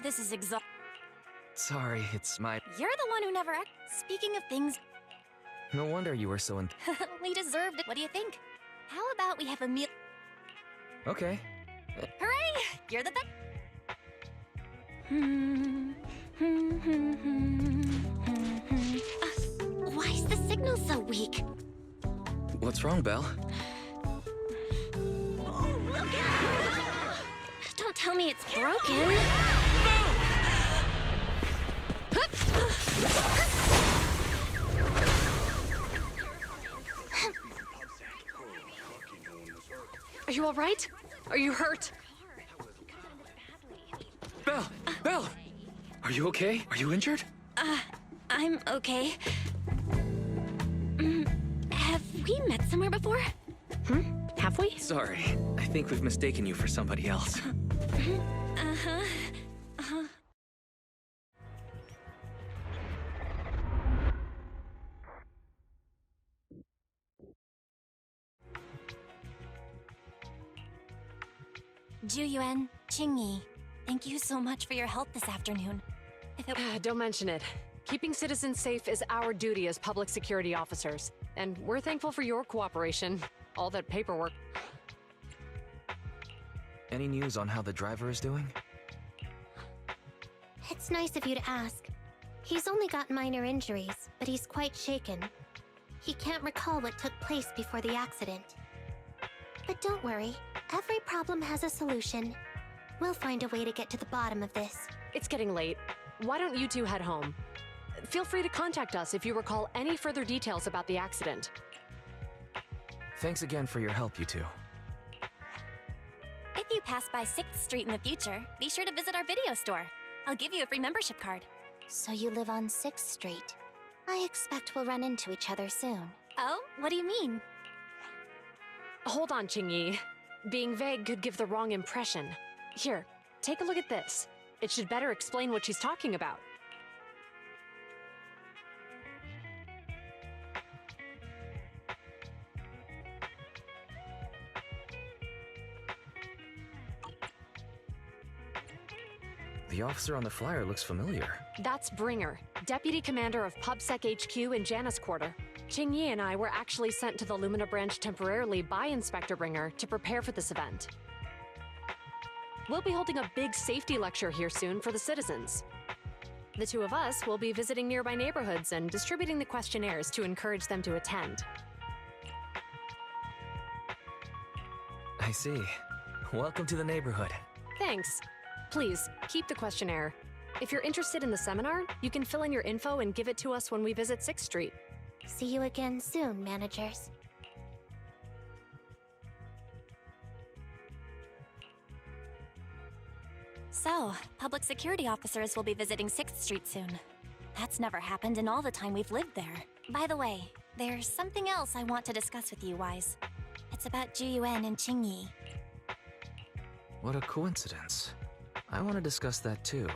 This is exhausting. Sorry, it's my... You're the one who never act. Speaking of things, No wonder you were so we deserved it. What do you think? How about we have a meal? Okay. Hooray! You're the best. Why is the signal so weak? What's wrong, Belle? Don't tell me it's broken. Are you all right? Are you hurt? Belle! Belle! Are you okay? Are you injured? I'm okay. Have we met somewhere before? Have we? Sorry. I think we've mistaken you for somebody else. Juyuan, Qingyi, thank you so much for your help this afternoon. If it Don't mention it. Keeping citizens safe is our duty as public security officers, and we're thankful for your cooperation. All that paperwork. Any news on how the driver is doing? It's nice of you to ask. He's only got minor injuries, but he's quite shaken. He can't recall what took place before the accident. But don't worry, every problem has a solution. We'll find a way to get to the bottom of this. It's getting late. Why don't you two head home? Feel free to contact us if you recall any further details about the accident. Thanks again for your help, you two. If you pass by 6th Street in the future, be sure to visit our video store. I'll give you a free membership card. So you live on 6th Street. I expect we'll run into each other soon. Oh, what do you mean? Hold on, Qingyi. Being vague could give the wrong impression. Here, take a look at this. It should better explain what she's talking about. The officer on the flyer looks familiar. That's Bringer, Deputy Commander of PubSec HQ in Janus Quarter. Qingyi and I were actually sent to the Lumina branch temporarily by Inspector Bringer to prepare for this event. We'll be holding a big safety lecture here soon for the citizens. The two of us will be visiting nearby neighborhoods and distributing the questionnaires to encourage them to attend. I see. Welcome to the neighborhood. Thanks. Please, keep the questionnaire. If you're interested in the seminar, you can fill in your info and give it to us when we visit 6th Street. See you again soon, managers. So, public security officers will be visiting 6th Street soon. That's never happened in all the time we've lived there. By the way, there's something else I want to discuss with you, Wise. It's about Juyuan and Qingyi. What a coincidence. I want to discuss that too.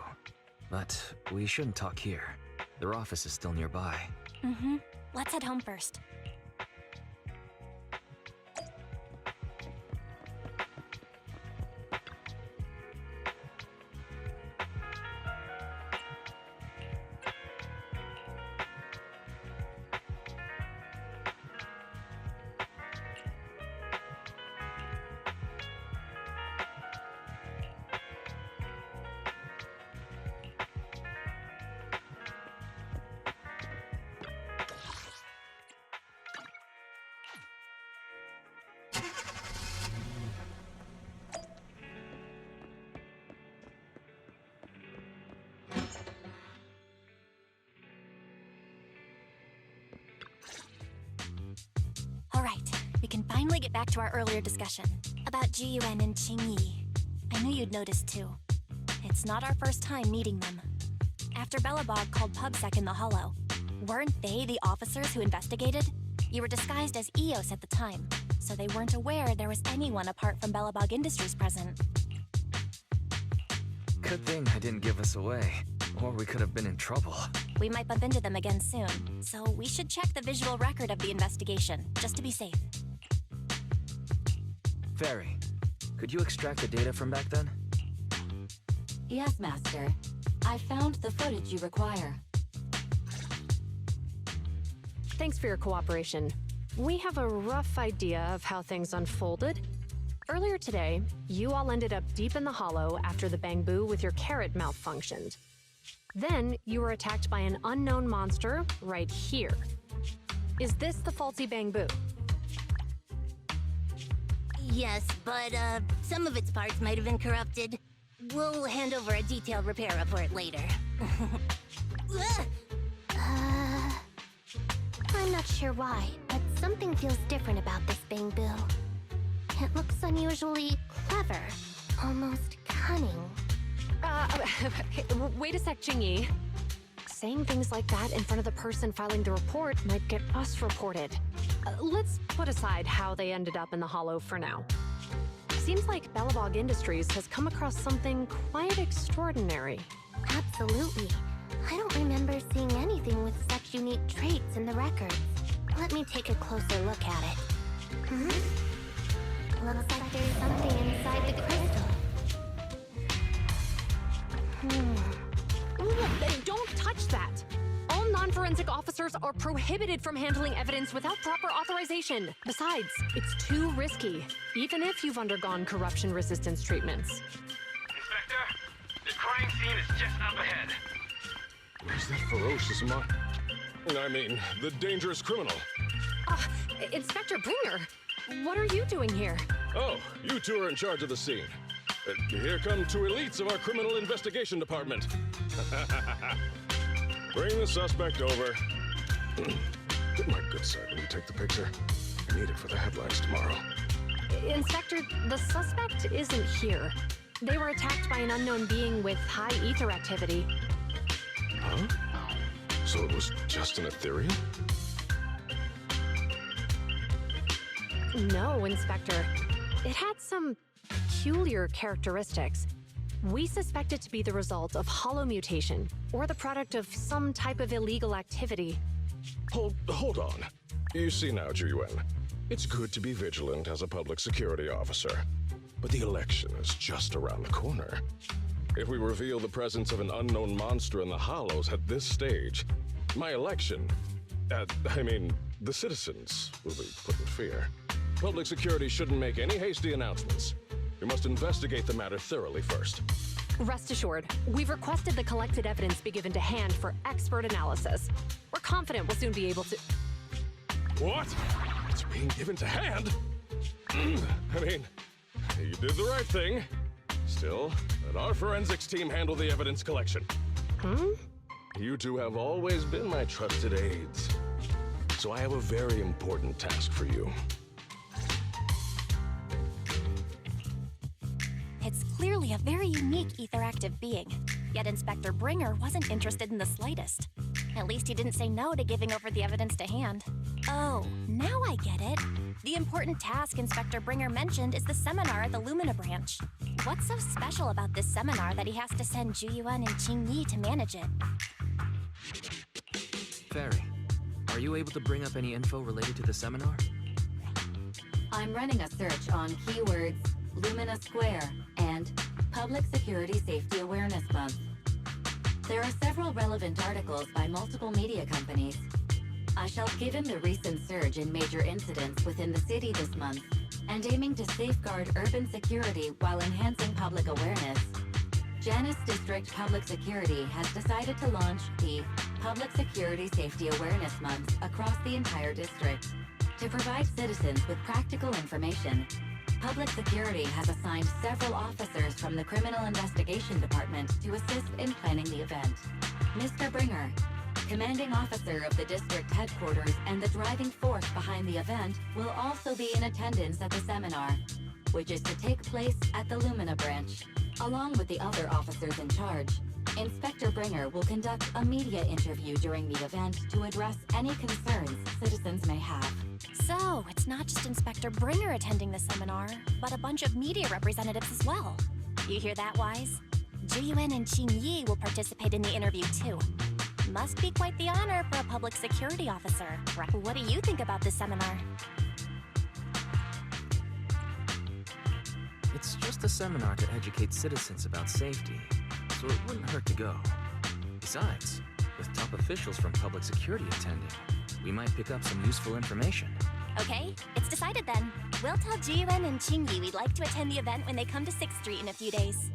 But we shouldn't talk here. Their office is still nearby. Let's head home first. Alright, we can finally get back to our earlier discussion about Juyuan and Qingyi. I knew you'd noticed too. It's not our first time meeting them. After Belobog called PubSec in the Hollow, weren't they the officers who investigated? You were disguised as EOS at the time, so they weren't aware there was anyone apart from Belobog Industries present. Good thing I didn't give us away, or we could have been in trouble. We might bump into them again soon, so we should check the visual record of the investigation, just to be safe. Fairy, could you extract the data from back then? Yes, Master. I found the footage you require. Thanks for your cooperation. We have a rough idea of how things unfolded. Earlier today, you all ended up deep in the hollow after the bamboo with your carrot malfunctioned. Then, you were attacked by an unknown monster right here. Is this the faulty bamboo? Yes, but some of its parts might have been corrupted. We'll hand over a detailed repair report later. I'm not sure why, but something feels different about this bamboo. It looks unusually clever, almost cunning. Wait a sec, Jingyi. Saying things like that in front of the person filing the report might get us reported. Let's put aside how they ended up in the hollow for now. Seems like Belobog Industries has come across something quite extraordinary. Absolutely. I don't remember seeing anything with such unique traits in the records. Let me take a closer look at it. Looks like there's something inside the crystal. Don't touch that! All non-forensic officers are prohibited from handling evidence without proper authorization. Besides, it's too risky, even if you've undergone corruption resistance treatments. Inspector, the crime scene is just up ahead. Where's that ferocious the dangerous criminal? Inspector Bringer, what are you doing here? Oh, you two are in charge of the scene. Here come two elites of our criminal investigation department. Bring the suspect over. Get my good side when you take the picture. I need it for the headlines tomorrow. Inspector, the suspect isn't here. They were attacked by an unknown being with high ether activity. Huh? So it was just an Ethereum? No, Inspector. It had some peculiar characteristics. We suspect it to be the result of hollow mutation, or the product of some type of illegal activity. Hold on. You see now, Juyuan, it's good to be vigilant as a public security officer, but the election is just around the corner. If we reveal the presence of an unknown monster in the hollows at this stage, my election, the citizens will be put in fear. Public security shouldn't make any hasty announcements. We must investigate the matter thoroughly first. Rest assured, we've requested the collected evidence be given to hand for expert analysis. We're confident we'll soon be able to... What? It's being given to hand? You did the right thing. Still, let our forensics team handle the evidence collection. You two have always been my trusted aides. So I have a very important task for you. It's clearly a very unique etheractive being. Yet Inspector Bringer wasn't interested in the slightest. At least he didn't say no to giving over the evidence to hand. Oh, now I get it. The important task Inspector Bringer mentioned is the seminar at the Lumina branch. What's so special about this seminar that he has to send Juyuan and Qingyi to manage it? Fairy, are you able to bring up any info related to the seminar? I'm running a search on keywords Lumina Square and Public Security Safety Awareness Month. There are several relevant articles by multiple media companies. I shall given the recent surge in major incidents within the city this month and aiming to safeguard urban security while enhancing public awareness, Janus District Public Security has decided to launch the Public Security Safety Awareness Month across the entire district. To provide citizens with practical information, Public Security has assigned several officers from the Criminal Investigation Department to assist in planning the event. Mr. Bringer, commanding officer of the district headquarters and the driving force behind the event, will also be in attendance at the seminar, which is to take place at the Lumina branch. Along with the other officers in charge, Inspector Bringer will conduct a media interview during the event to address any concerns citizens may have. So, it's not just Inspector Bringer attending the seminar, but a bunch of media representatives as well. You hear that, Wise? Juyuan and Qingyi will participate in the interview too. Must be quite the honor for a public security officer. What do you think about this seminar? It's just a seminar to educate citizens about safety. so it wouldn't hurt to go. Besides, with top officials from public security attending, we might pick up some useful information. Okay, it's decided then. We'll tell Jiyuan and Qingyi we'd like to attend the event when they come to 6th Street in a few days.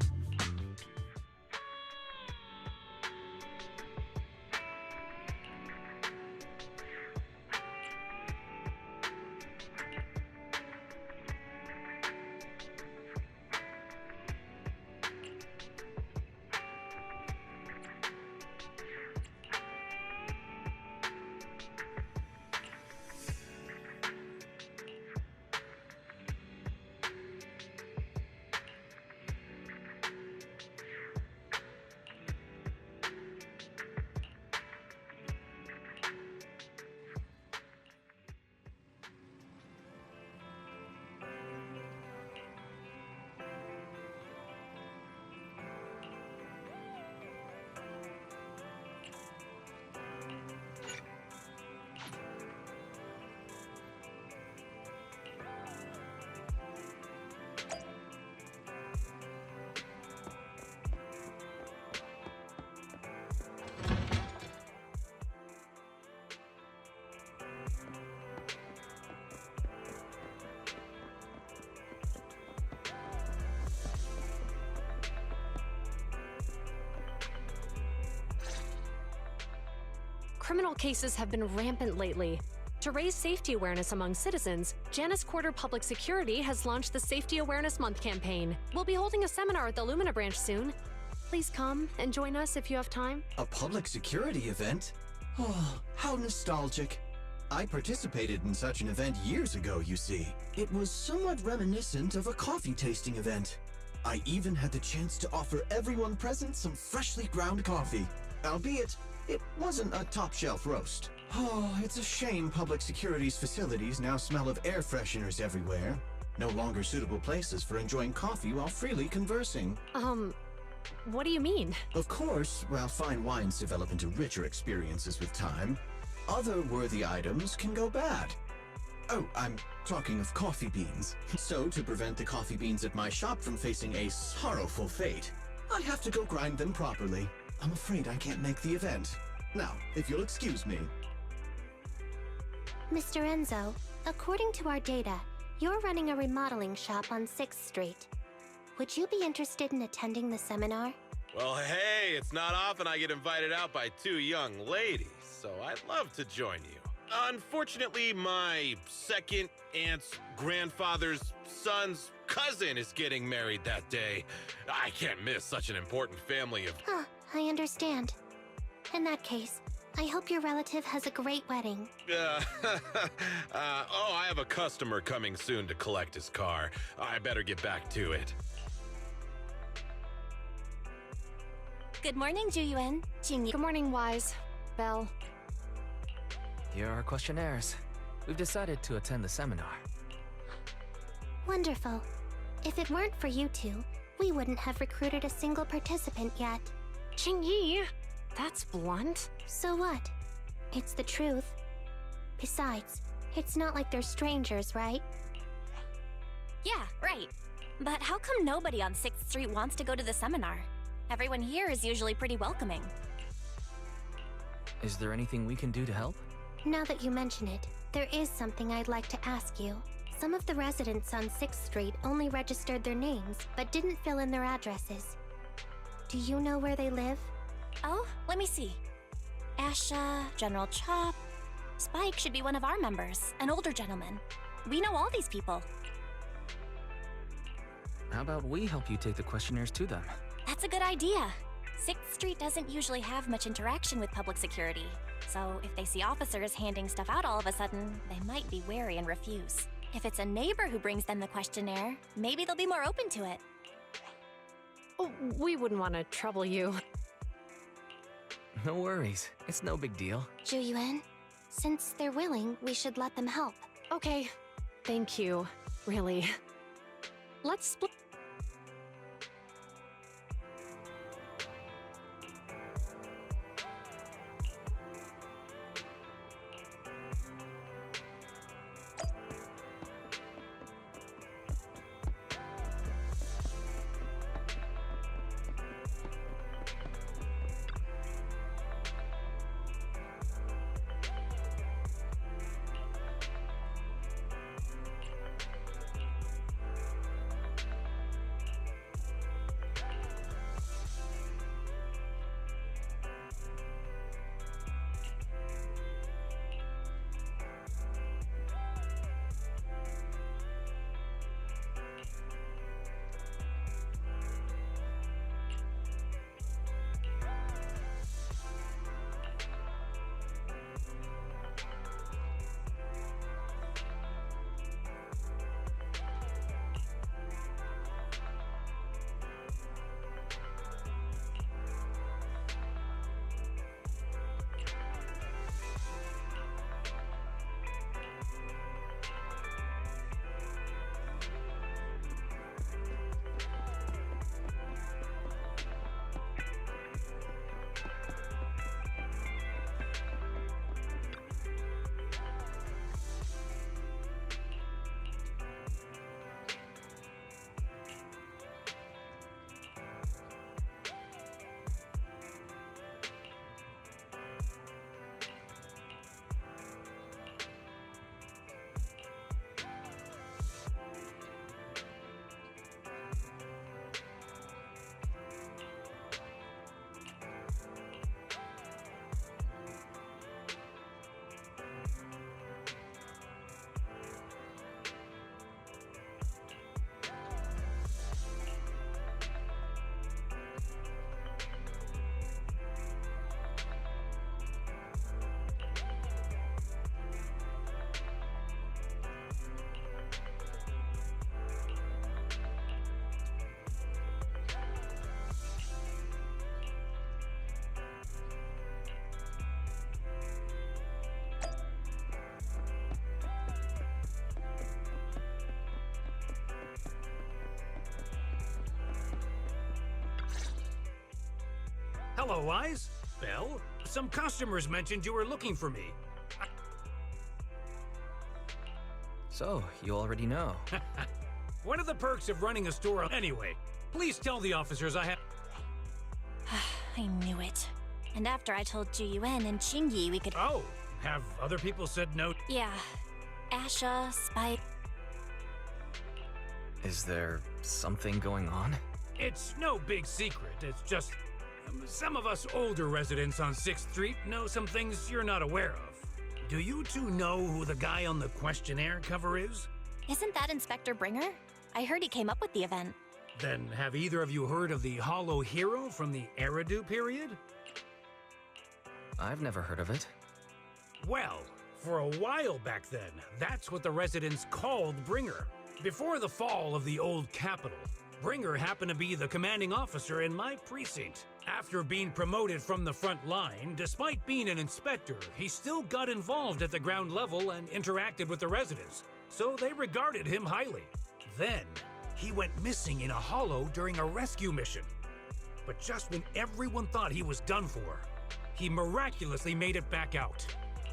Criminal cases have been rampant lately. To raise safety awareness among citizens, Janus Quarter Public Security has launched the Safety Awareness Month campaign. We'll be holding a seminar at the Lumina branch soon. Please come and join us if you have time. A public security event? Oh, how nostalgic. I participated in such an event years ago, you see. It was somewhat reminiscent of a coffee tasting event. I even had the chance to offer everyone present some freshly ground coffee. Albeit, it wasn't a top-shelf roast. Oh, it's a shame public security's facilities now smell of air fresheners everywhere. No longer suitable places for enjoying coffee while freely conversing. What do you mean? Of course, while fine wines develop into richer experiences with time, other worthy items can go bad. Oh, I'm talking of coffee beans. So, to prevent the coffee beans at my shop from facing a sorrowful fate, I have to go grind them properly. I'm afraid I can't make the event. Now, if you'll excuse me. Mr. Enzo, according to our data, you're running a remodeling shop on 6th Street. Would you be interested in attending the seminar? Well, hey, it's not often I get invited out by two young ladies, so I'd love to join you. Unfortunately, my second aunt's grandfather's son's cousin is getting married that day. I can't miss such an important family of... Huh, I understand. In that case, I hope your relative has a great wedding. I have a customer coming soon to collect his car. I better get back to it. Good morning, Juyuan. Qingyi. Good morning, Wise. Belle. Here are our questionnaires. We've decided to attend the seminar. Wonderful. If it weren't for you two, we wouldn't have recruited a single participant yet. Qingyi! That's blunt. So what? It's the truth. Besides, it's not like they're strangers, right? Yeah, right. But how come nobody on 6th Street wants to go to the seminar? Everyone here is usually pretty welcoming. Is there anything we can do to help? Now that you mention it, there is something I'd like to ask you. Some of the residents on 6th Street only registered their names, but didn't fill in their addresses. Do you know where they live? Oh, let me see. Asha, General Chop. Spike should be one of our members, an older gentleman. We know all these people. How about we help you take the questionnaires to them? That's a good idea. 6th Street doesn't usually have much interaction with public security, so if they see officers handing stuff out all of a sudden, they might be wary and refuse. If it's a neighbor who brings them the questionnaire, maybe they'll be more open to it. Oh, we wouldn't want to trouble you. No worries. It's no big deal. Juyuan, since they're willing, we should let them help. Okay. Thank you. Really. Let's split. Hello, Wise. Belle, some customers mentioned you were looking for me. So, you already know. What are the perks of running a store anyway? Please tell the officers I have... I knew it. And after I told Juyuan and Qingyi we could... Oh, have other people said no? Yeah. Asha, Spike... Is there something going on? It's no big secret. It's just... some of us older residents on 6th Street know some things you're not aware of. Do you two know who the guy on the questionnaire cover is? Isn't that Inspector Bringer? I heard he came up with the event. Then have either of you heard of the Hollow Hero from the Eridu period? I've never heard of it. Well, for a while back then, that's what the residents called Bringer. Before the fall of the old capital, Bringer happened to be the commanding officer in my precinct. After being promoted from the front line, despite being an inspector, he still got involved at the ground level and interacted with the residents, so they regarded him highly. Then, he went missing in a hollow during a rescue mission. But just when everyone thought he was done for, he miraculously made it back out.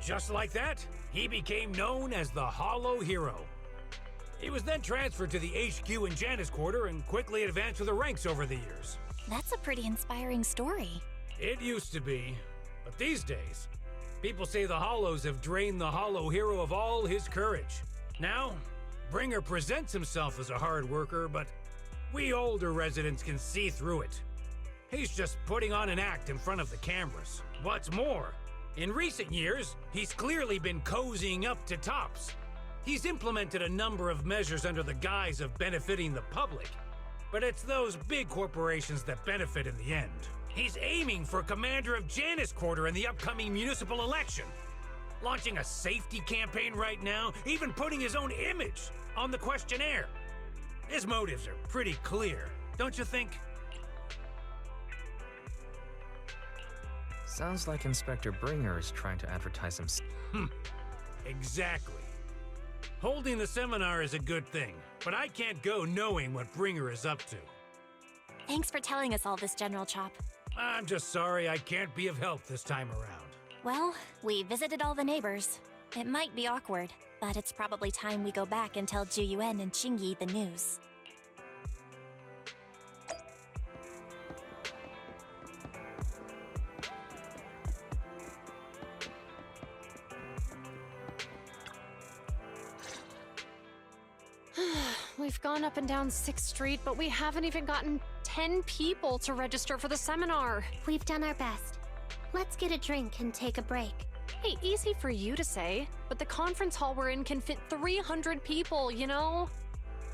Just like that, he became known as the Hollow Hero. He was then transferred to the HQ in Janus Quarter and quickly advanced through the ranks over the years. That's a pretty inspiring story. It used to be, but these days, people say the Hollows have drained the Hollow Hero of all his courage. Now, Bringer presents himself as a hard worker, but we older residents can see through it. He's just putting on an act in front of the cameras. What's more, in recent years, he's clearly been cozying up to Tops. He's implemented a number of measures under the guise of benefiting the public, but it's those big corporations that benefit in the end. He's aiming for commander of Janus Quarter in the upcoming municipal election, launching a safety campaign right now, even putting his own image on the questionnaire. His motives are pretty clear, don't you think? Sounds like Inspector Bringer is trying to advertise himself. Exactly. Holding the seminar is a good thing, but I can't go knowing what Bringer is up to. Thanks for telling us all this, General Chop. I'm just sorry I can't be of help this time around. Well, we visited all the neighbors. It might be awkward, but it's probably time we go back and tell Juyuan and Qingyi the news. We've gone up and down 6th Street, but we haven't even gotten 10 people to register for the seminar. We've done our best. Let's get a drink and take a break. Hey, easy for you to say, but the conference hall we're in can fit 300 people, you know?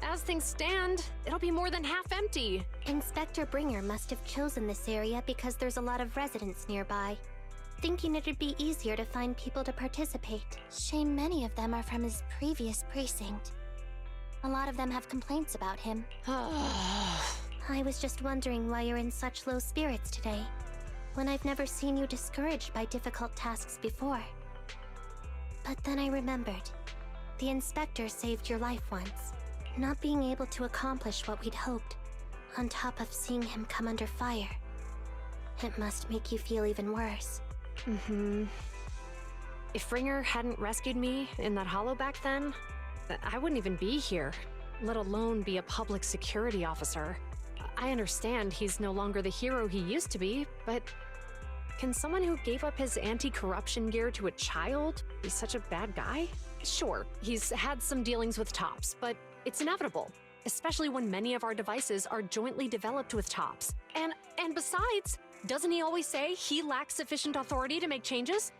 As things stand, it'll be more than half empty. Inspector Bringer must have chosen this area because there's a lot of residents nearby, thinking it'd be easier to find people to participate. Shame many of them are from his previous precinct. A lot of them have complaints about him. I was just wondering why you're in such low spirits today, when I've never seen you discouraged by difficult tasks before. But then I remembered. The inspector saved your life once. Not being able to accomplish what we'd hoped, on top of seeing him come under fire. It must make you feel even worse. If Bringer hadn't rescued me in that hollow back then, I wouldn't even be here, let alone be a public security officer. I understand he's no longer the hero he used to be, but can someone who gave up his anti-corruption gear to a child be such a bad guy? Sure, he's had some dealings with Tops, but it's inevitable, especially when many of our devices are jointly developed with Tops. And besides, doesn't he always say he lacks sufficient authority to make changes?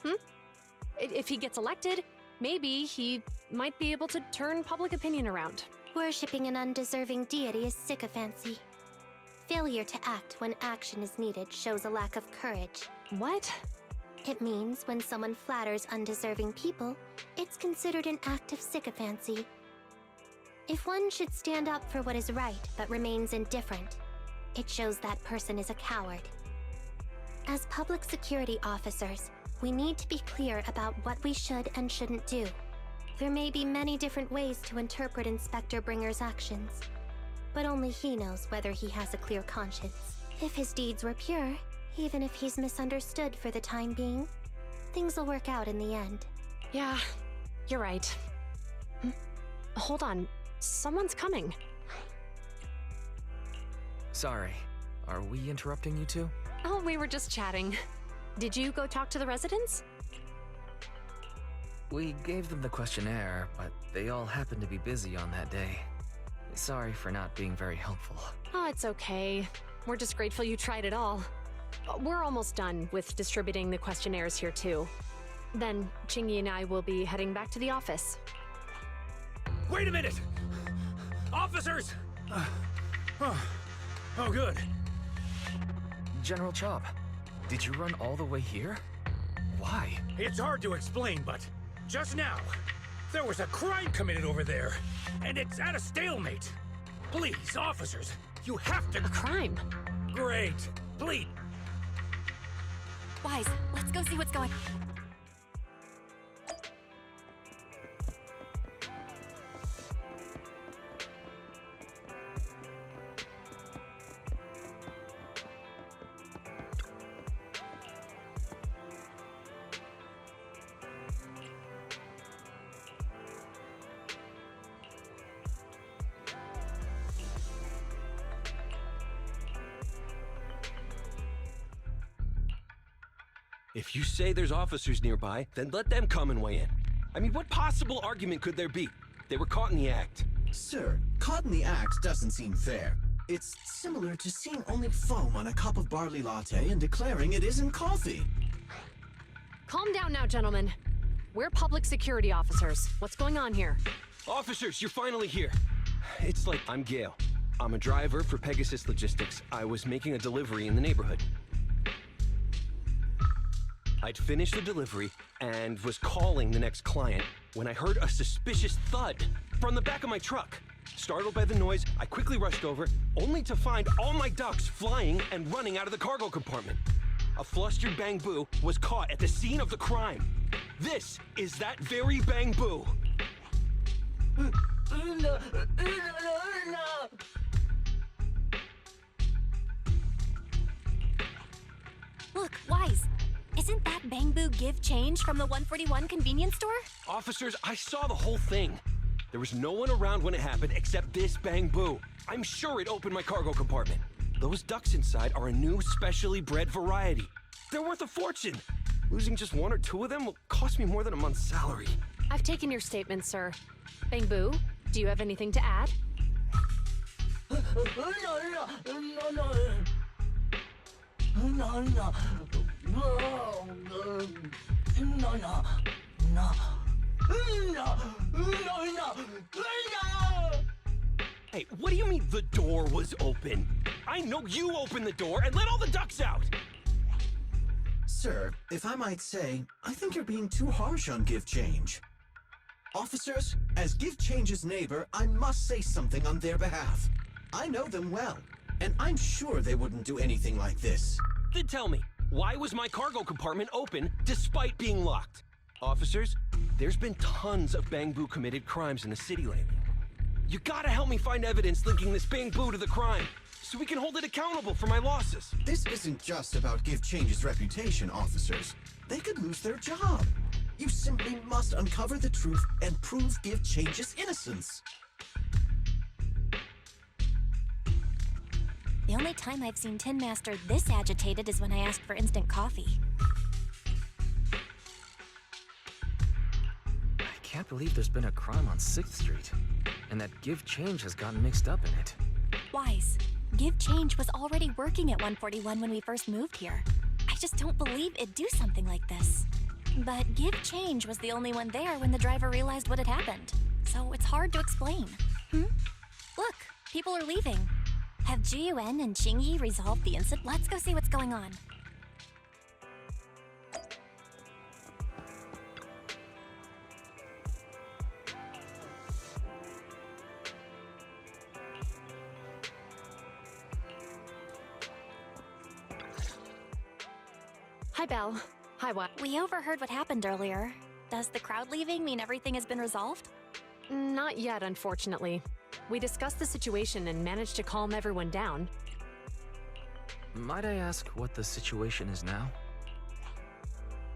If he gets elected, maybe he might be able to turn public opinion around. Worshipping an undeserving deity is sycophancy. Failure to act when action is needed shows a lack of courage. What? It means when someone flatters undeserving people, it's considered an act of sycophancy. If one should stand up for what is right but remains indifferent, it shows that person is a coward. As public security officers, we need to be clear about what we should and shouldn't do. There may be many different ways to interpret Inspector Bringer's actions, but only he knows whether he has a clear conscience. If his deeds were pure, Even if he's misunderstood for the time being, things will work out in the end. Yeah, you're right. Hold on. Someone's coming. Sorry, are we interrupting you two? Oh, we were just chatting. Did you go talk to the residents? We gave them the questionnaire, but they all happened to be busy on that day. Sorry for not being very helpful. Oh, it's okay. We're just grateful you tried it all. We're almost done with distributing the questionnaires here, too. Then, Chingy and I will be heading back to the office. Wait a minute! Officers! Oh, good. General Chop, did you run all the way here? Why? It's hard to explain, but just now, there was a crime committed over there, and it's at a stalemate. Please, officers, you have to— A crime? Great. Please. Wise, let's go see what's going. If you say there's officers nearby, then let them come and weigh in. I mean, what possible argument could there be? They were caught in the act. Sir, caught in the act doesn't seem fair. It's similar to seeing only foam on a cup of barley latte and declaring it isn't coffee. Calm down now, gentlemen. We're public security officers. What's going on here? Officers, you're finally here. It's like, I'm Gale. I'm a driver for Pegasus Logistics. I was making a delivery in the neighborhood. I'd finished the delivery and was calling the next client when I heard a suspicious thud from the back of my truck. Startled by the noise, I quickly rushed over, only to find all my ducks flying and running out of the cargo compartment. A flustered Bang Boo was caught at the scene of the crime. This is that very Bang Boo. Look, Wise. Isn't that Bang Boo Give Change from the 141 convenience store? Officers, I saw the whole thing. There was no one around when it happened except this Bang Boo. I'm sure it opened my cargo compartment. Those ducks inside are a new specially bred variety. They're worth a fortune. Losing just one or two of them will cost me more than a month's salary. I've taken your statement, sir. Bang Boo, do you have anything to add? Hey, what do you mean the door was open? I know you opened the door and let all the ducks out! Sir, if I might say, I think you're being too harsh on Give Change. Officers, as Give Change's neighbor, I must say something on their behalf. I know them well, and I'm sure they wouldn't do anything like this. Then tell me, why was my cargo compartment open despite being locked? Officers, there's been tons of Bang Boo committed crimes in the city lately. You gotta help me find evidence linking this Bang Boo to the crime, so we can hold it accountable for my losses. This isn't just about Give Change's reputation, officers. They could lose their job. You simply must uncover the truth and prove Give Change's innocence. The only time I've seen Tin Master this agitated is when I asked for instant coffee. I can't believe there's been a crime on 6th Street, and that Give Change has gotten mixed up in it. Wise, Give Change was already working at 141 when we first moved here. I just don't believe it'd do something like this. But Give Change was the only one there when the driver realized what had happened. So it's hard to explain. Look, people are leaving. Have GUN and Chingy resolved the incident? Let's go see what's going on. Hi, Belle. Hi, what? We overheard what happened earlier. Does the crowd leaving mean everything has been resolved? Not yet, unfortunately. We discussed the situation and managed to calm everyone down. might I ask what the situation is now?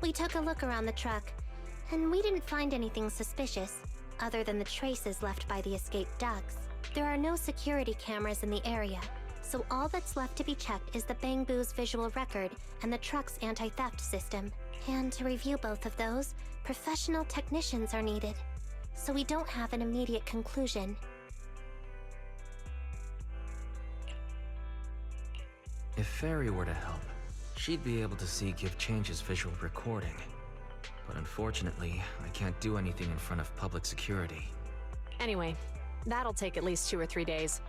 We took a look around the truck, and we didn't find anything suspicious, other than the traces left by the escaped ducks. There are no security cameras in the area, so all that's left to be checked is the Bangbu's visual record and the truck's anti-theft system. And to review both of those, professional technicians are needed, so we don't have an immediate conclusion. If Fairy were to help, she'd be able to see Give Change's visual recording. But unfortunately, I can't do anything in front of public security. Anyway, that'll take at least 2 or 3 days.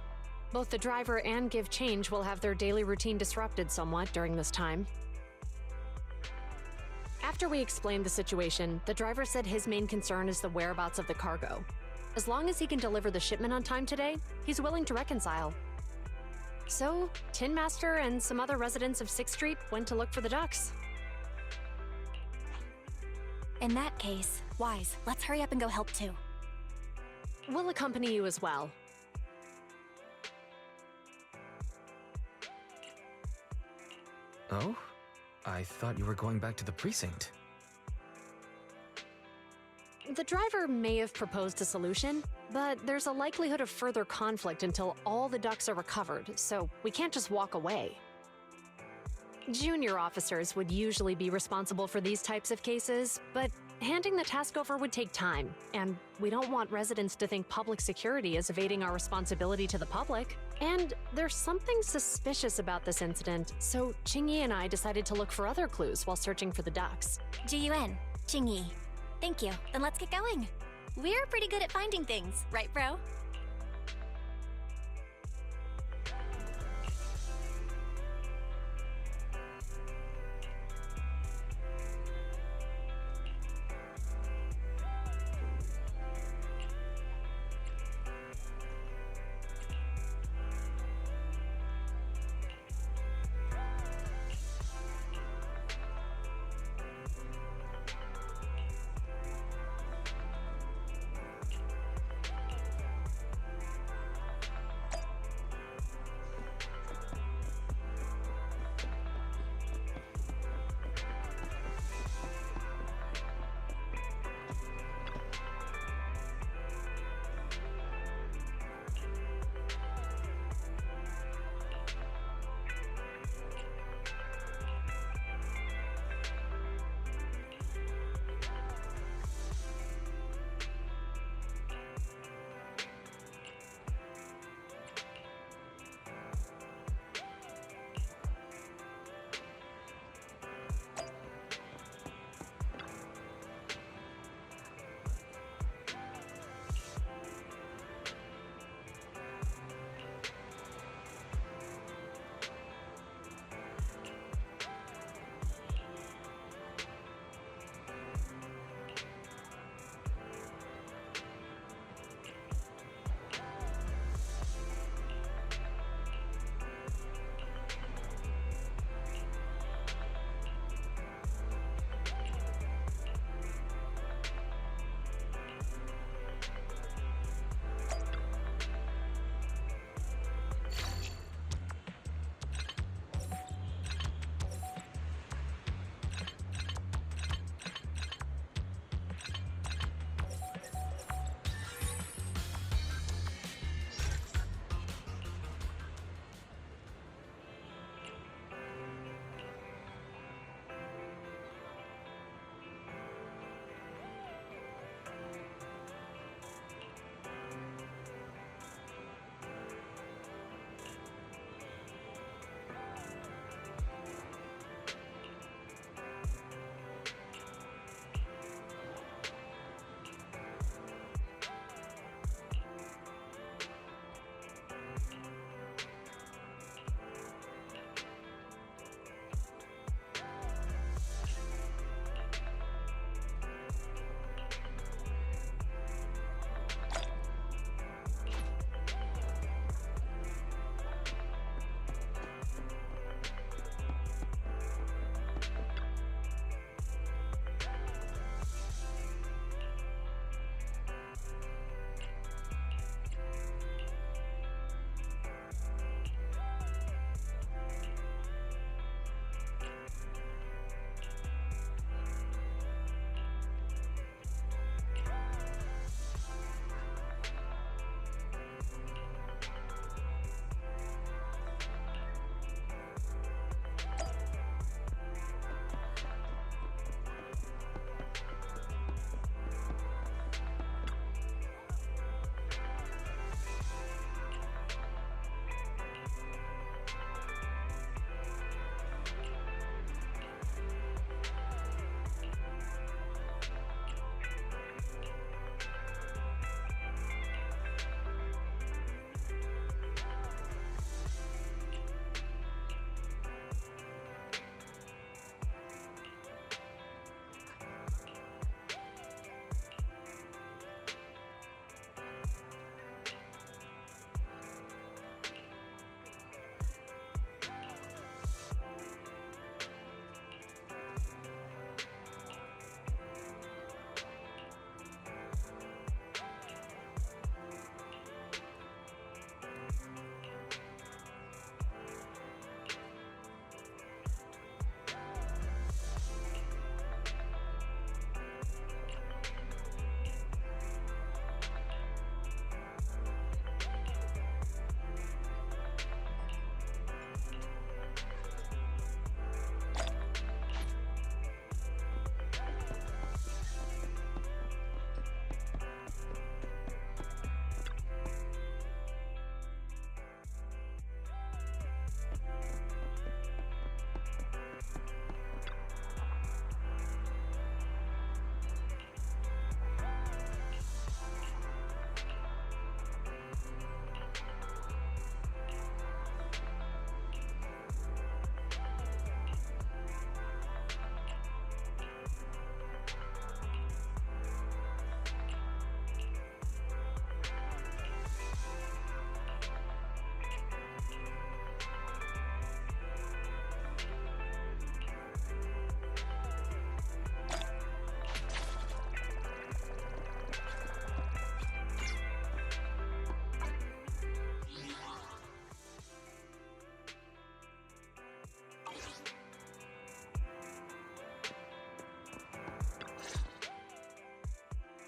Both the driver and Give Change will have their daily routine disrupted somewhat during this time. After we explained the situation, the driver said his main concern is the whereabouts of the cargo. As long as he can deliver the shipment on time today, he's willing to reconcile. So, Tin Master and some other residents of 6th Street went to look for the ducks. In that case, Wise, let's hurry up and go help too. We'll accompany you as well. Oh? I thought you were going back to the precinct. The driver may have proposed a solution, but there's a likelihood of further conflict until all the ducks are recovered, so we can't just walk away. Junior officers would usually be responsible for these types of cases, but handing the task over would take time, and we don't want residents to think public security is evading our responsibility to the public. And there's something suspicious about this incident, so Qingyi and I decided to look for other clues while searching for the ducks. GUN, Qingyi. Thank you. Then let's get going. We're pretty good at finding things, right, bro?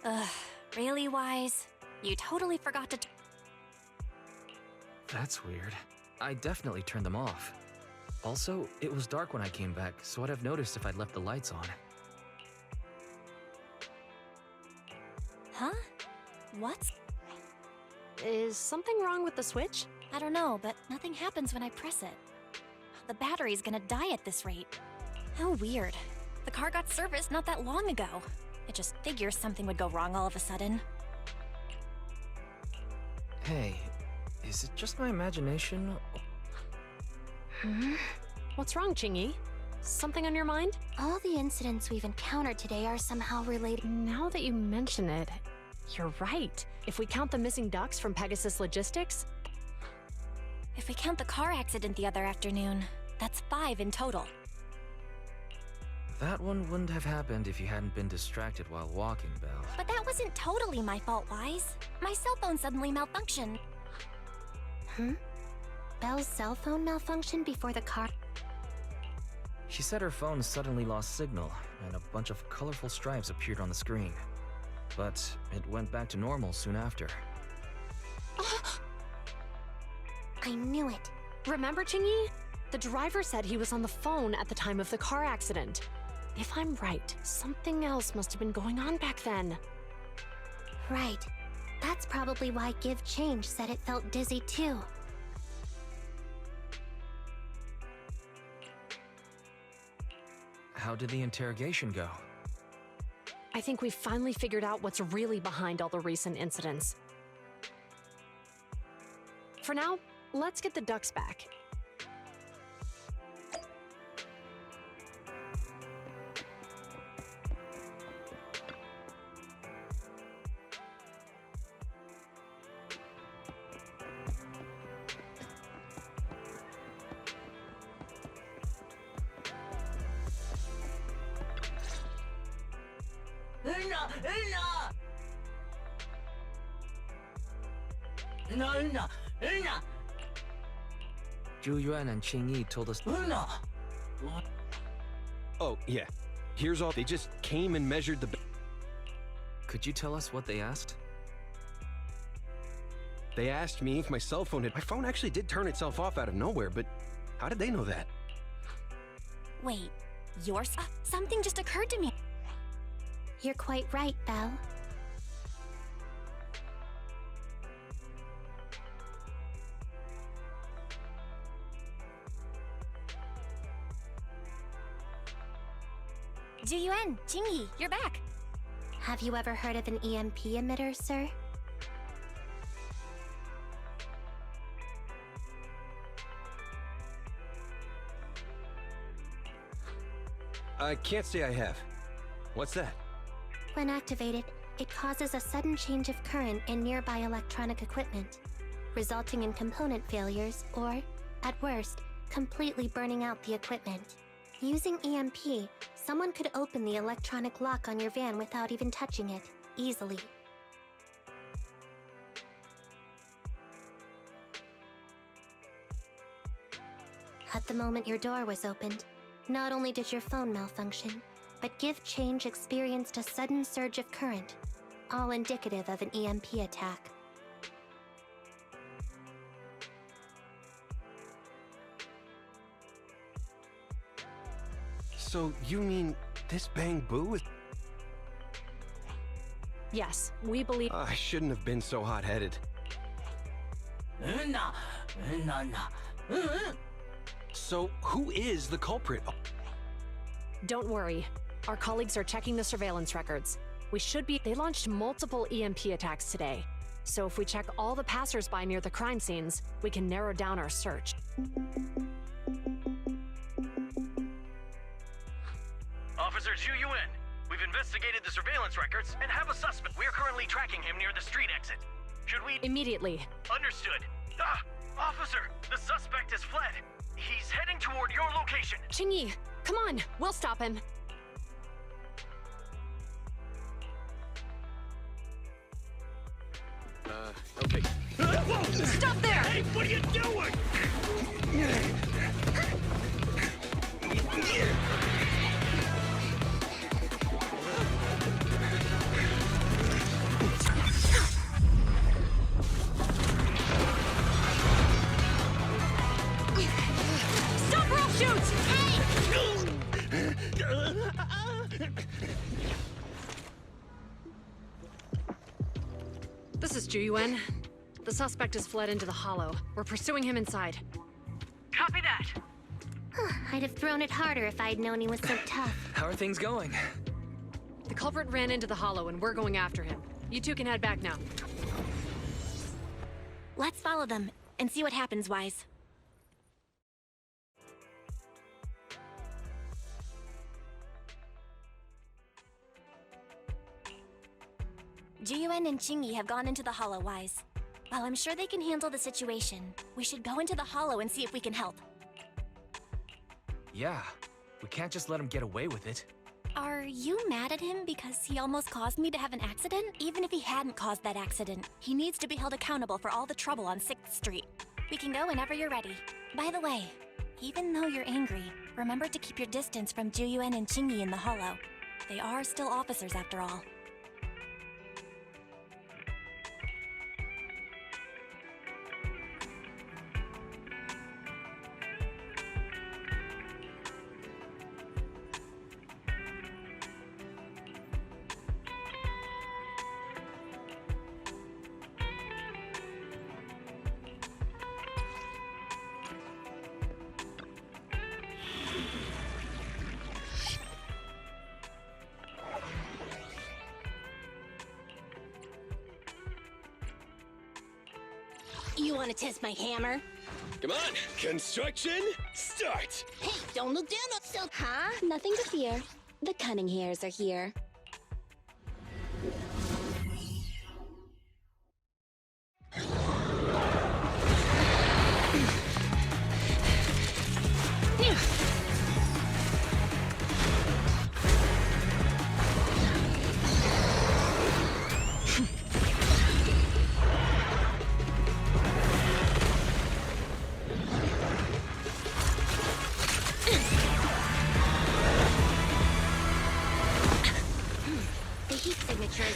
Ugh, really, Wise? You totally forgot to That's weird. I definitely turned them off. Also, it was dark when I came back, so I'd have noticed if I'd left the lights on. Huh? What's... Is something wrong with the switch? I don't know, but nothing happens when I press it. The battery's gonna die at this rate. How weird. The car got serviced not that long ago. It just figures something would go wrong all of a sudden. Hey, is it just my imagination? What's wrong, Qingyi? Something on your mind? All the incidents we've encountered today are somehow related. Now that you mention it, you're right. If we count the missing ducks from Pegasus Logistics, If we count the car accident the other afternoon, that's 5 in total. That one wouldn't have happened if you hadn't been distracted while walking, Belle. But that wasn't totally my fault, Wise. My cell phone suddenly malfunctioned. Belle's cell phone malfunctioned before the car. She said her phone suddenly lost signal, and a bunch of colorful stripes appeared on the screen. But it went back to normal soon after. I knew it. remember, Qingyi? The driver said he was on the phone at the time of the car accident. If I'm right, something else must have been going on back then. Right. That's probably why Give Change said it felt dizzy too. How did the interrogation go? I think we finally figured out what's really behind all the recent incidents. For now, let's get the ducks back. Zhu Yuan and Qingyi told us. Oh, yeah. Here's all. They just came and measured the. Could you tell us what they asked? They asked me if my cell phone had. My phone actually did turn itself off out of nowhere, but how did they know that? Wait, yours? Something just occurred to me. You're quite right, Belle. Zhu Yuan, Qingyi, you're back. Have you ever heard of an EMP emitter, sir? I can't say I have. What's that? When activated, it causes a sudden change of current in nearby electronic equipment, resulting in component failures or, at worst, completely burning out the equipment. Using EMP, someone could open the electronic lock on your van without even touching it, easily. At the moment your door was opened, not only did your phone malfunction, but Give Change experienced a sudden surge of current, all indicative of an EMP attack. So you mean this Bang Boo is. Yes, we believe. I shouldn't have been so hot-headed. So who is the culprit? Don't worry. Our colleagues are checking the surveillance records. We should be. They launched multiple EMP attacks today. So if we check all the passers-by near the crime scenes, we can narrow down our search. Officer Zhu Yuan, we've investigated the surveillance records and have a suspect. We're currently tracking him near the street exit. Should we... Immediately. Understood. Officer, the suspect has fled. He's heading toward your location. Qingyi, come on, we'll stop him. Okay. Stop there! Hey, what are you doing? This is Juyuan. The suspect has fled into the hollow. We're pursuing him inside. Copy that. I'd have thrown it harder if I'd known he was so tough. How are things going? The culprit ran into the hollow and we're going after him. You two can head back now. Let's follow them and see what happens, Wise. Jiyuan and Qingyi have gone into the hollow, Wise. While I'm sure they can handle the situation, we should go into the hollow and see if we can help. Yeah, we can't just let him get away with it. Are you mad at him because he almost caused me to have an accident? Even if he hadn't caused that accident, he needs to be held accountable for all the trouble on 6th Street. We can go whenever you're ready. By the way, even though you're angry, remember to keep your distance from Juyuan and Qingyi in the hollow. They are still officers after all. You want to test my hammer? Come on, construction, start! Hey, don't look down on so... Huh? Nothing to fear. The cunning hairs are here.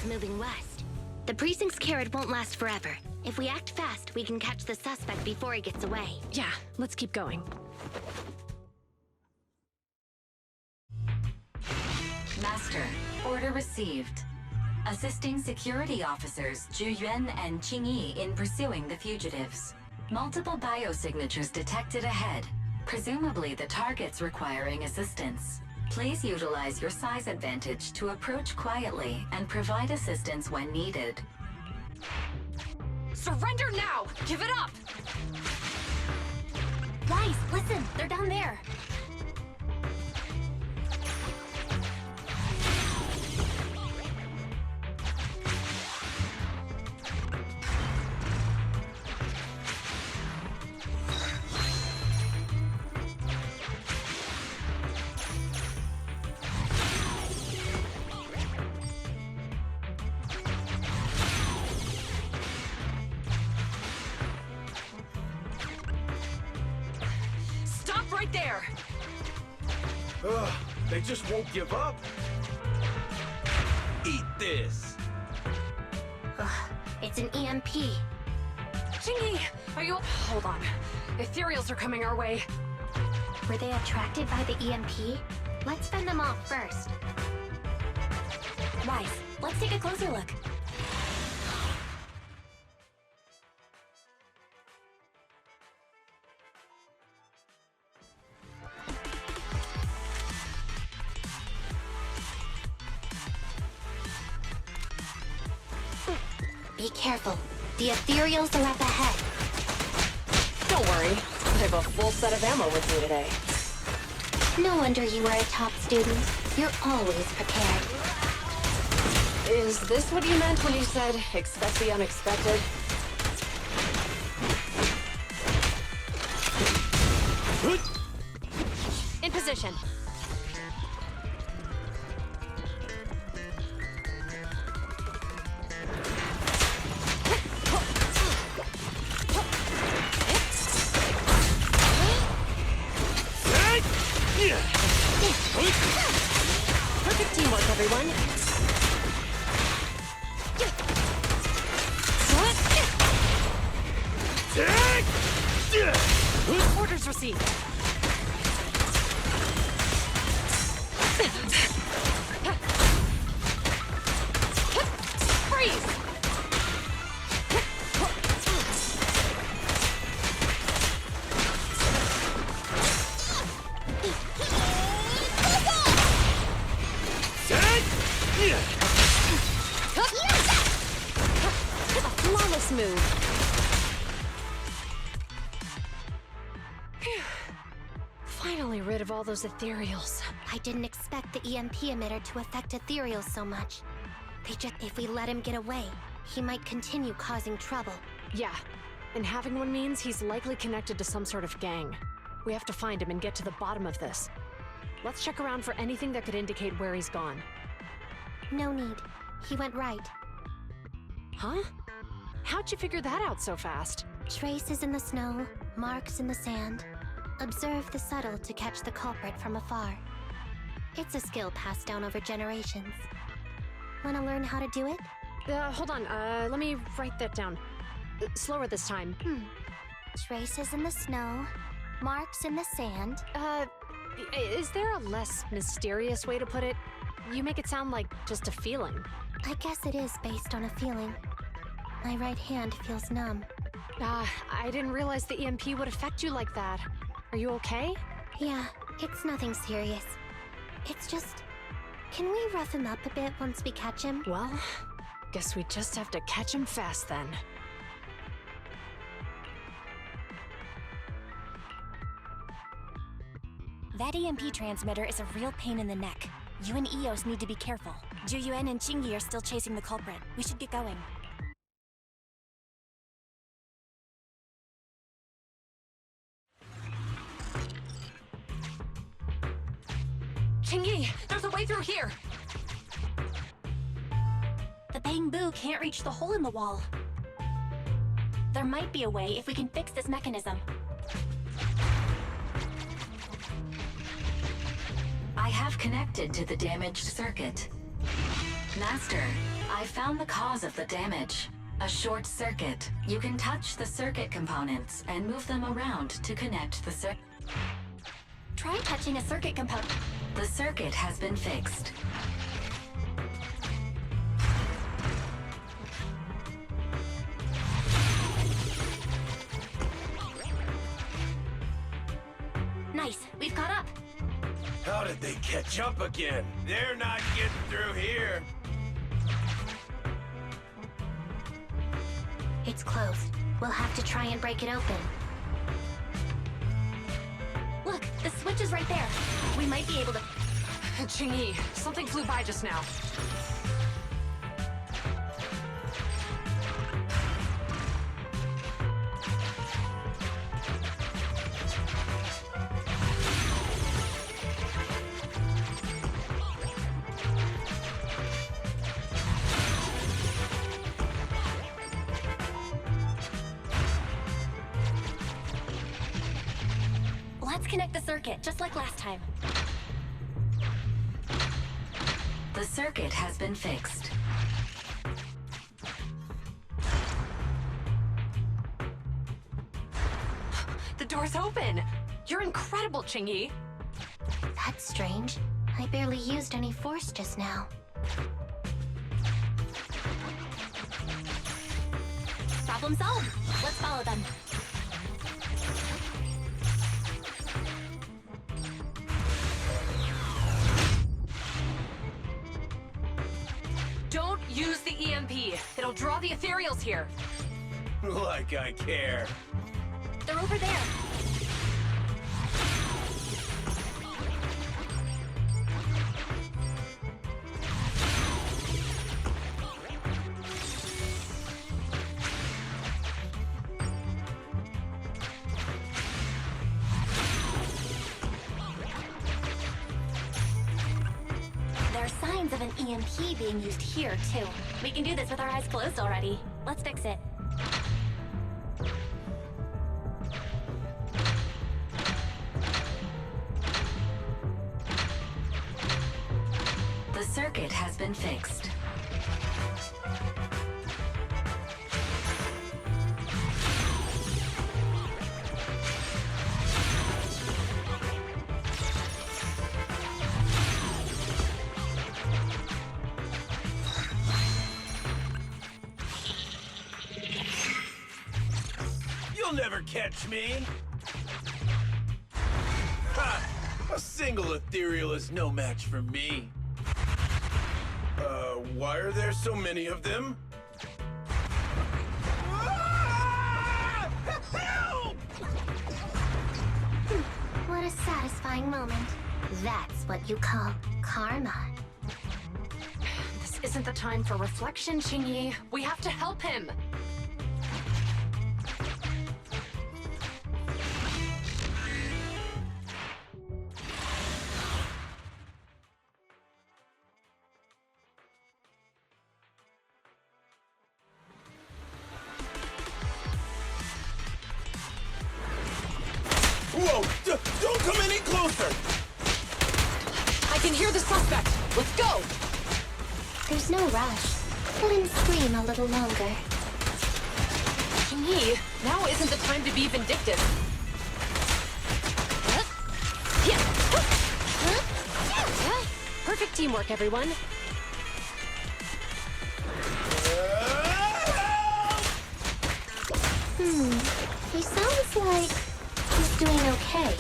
Moving west. The precinct's carrot won't last forever. If we act fast, we can catch the suspect before he gets away. Yeah, let's keep going. Master, order received. Assisting security officers Juyuan and Qingyi in pursuing the fugitives. Multiple biosignatures detected ahead, presumably the targets requiring assistance. Please utilize your size advantage to approach quietly and provide assistance when needed. Surrender now! Give it up! Guys, listen! They're down there! Right there! Ugh, they just won't give up. Eat this. It's an EMP. Qingyi, are you... Hold on. Ethereals are coming our way. Were they attracted by the EMP? Let's fend them off first. Wise, let's take a closer look. Be careful. The ethereals are up ahead. Don't worry. I have a full set of ammo with me today. No wonder you are a top student. You're always prepared. Is this what you meant when you said, expect the unexpected? In position. Perfect teamwork, everyone. Orders received. Freeze! Flawless move. Phew. Finally rid of all those ethereals. I didn't expect the EMP emitter to affect ethereals so much. If we let him get away, he might continue causing trouble. Yeah, and having one means he's likely connected to some sort of gang. We have to find him and get to the bottom of this. Let's check around for anything that could indicate where he's gone. No need. He went right. Huh? How'd you figure that out so fast? Traces in the snow, marks in the sand. Observe the subtle to catch the culprit from afar. It's a skill passed down over generations. Wanna learn how to do it? Hold on, let me write that down. Slower this time. Traces in the snow, marks in the sand. Is there a less mysterious way to put it? You make it sound like just a feeling. I guess it is based on a feeling. My right hand feels numb. I didn't realize the EMP would affect you like that. Are you okay? Yeah, it's nothing serious. It's just... Can we rough him up a bit once we catch him? Well, guess we just have to catch him fast then. That EMP transmitter is a real pain in the neck. You and Eos need to be careful. Juyuan and Qingyi are still chasing the culprit. We should get going. Qingyi, there's a way through here! The Bang Boo can't reach the hole in the wall. There might be a way if we can fix this mechanism. I have connected to the damaged circuit. Master, I found the cause of the damage. A short circuit. You can touch the circuit components and move them around to connect the circuit. Try touching a circuit component. The circuit has been fixed. Nice, we've caught up. How did they catch up again? They're not getting through here. It's closed. We'll have to try and break it open. Look, the switch is right there. We might be able to... Qingyi, something flew by just now. Let's connect the circuit, just like last time. The circuit has been fixed. The door's open! You're incredible, Qingyi! That's strange. I barely used any force just now. Problem solved. Let's follow them. Don't use the EMP. It'll draw the ethereals here. Like I care. They're over there. There are signs of an EMP being used here, too. We can do this with our eyes closed already. Let's fix it. The circuit has been fixed. You'll never catch me! Ha! A single ethereal is no match for me. Why are there so many of them? satisfying moment. That's what you call karma. This isn't the time for reflection, Qingyi. We have to help him. Whoa! Don't come any closer! I can hear the suspect. Let's go! There's no rush. Let him scream a little longer. Qingyi, now isn't the time to be vindictive. Perfect teamwork, everyone. He sounds like he's doing okay.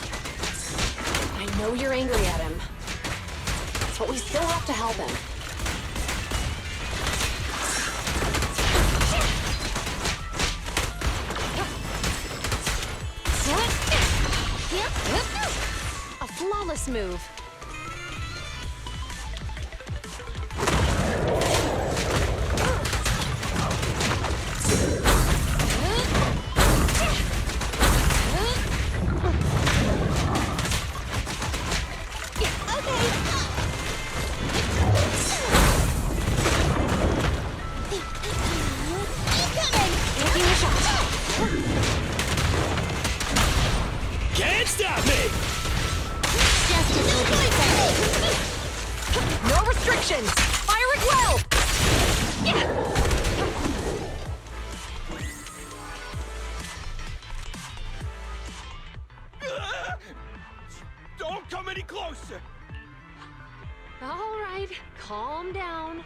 I know you're angry at him, but we still have to help him. A flawless move. Can't stop me! No restrictions! Fire it well! Don't come any closer! All right, calm down.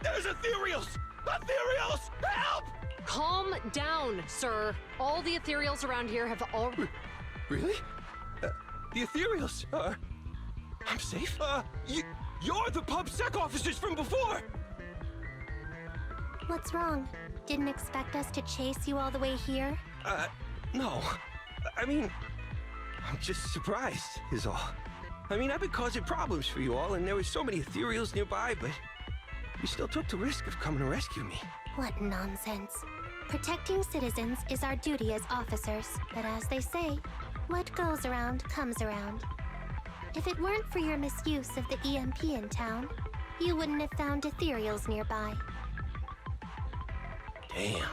There's ethereals! Ethereals! Help! Calm down, sir. All the ethereals around here have already... Really? The ethereals are... I'm safe? You're the PubSec officers from before! What's wrong? Didn't expect us to chase you all the way here? No. I mean, I'm just surprised, is all. I mean, I've been causing problems for you all, and there were so many ethereals nearby, but you still took the risk of coming to rescue me. What nonsense. Protecting citizens is our duty as officers, but as they say, what goes around comes around. If it weren't for your misuse of the EMP in town, you wouldn't have found ethereals nearby. Damn.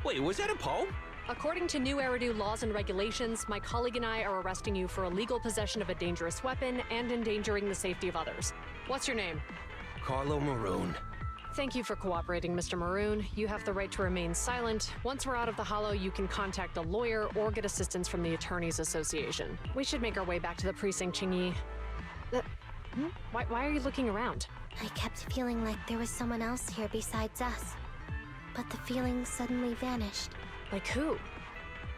Wait, was that a poem? According to New Eridu laws and regulations, my colleague and I are arresting you for illegal possession of a dangerous weapon and endangering the safety of others. What's your name? Carlo Maroon. Thank you for cooperating, Mr. Maroon. You have the right to remain silent. Once we're out of the hollow, you can contact a lawyer or get assistance from the Attorneys Association. We should make our way back to the precinct, Qingyi. Why are you looking around? I kept feeling like there was someone else here besides us. But the feeling suddenly vanished. Like who?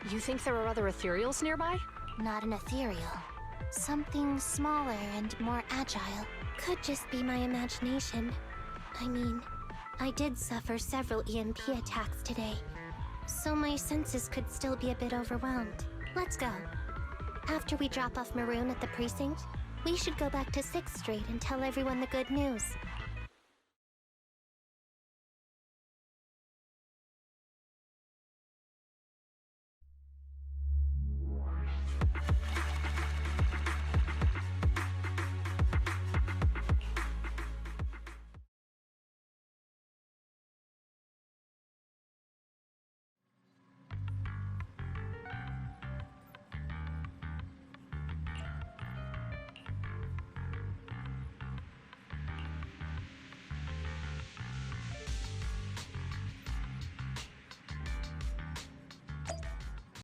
You think there are other ethereals nearby? Not an ethereal. Something smaller and more agile. Could just be my imagination. I mean, I did suffer several EMP attacks today, so my senses could still be a bit overwhelmed. Let's go. After we drop off Maroon at the precinct, we should go back to 6th Street and tell everyone the good news.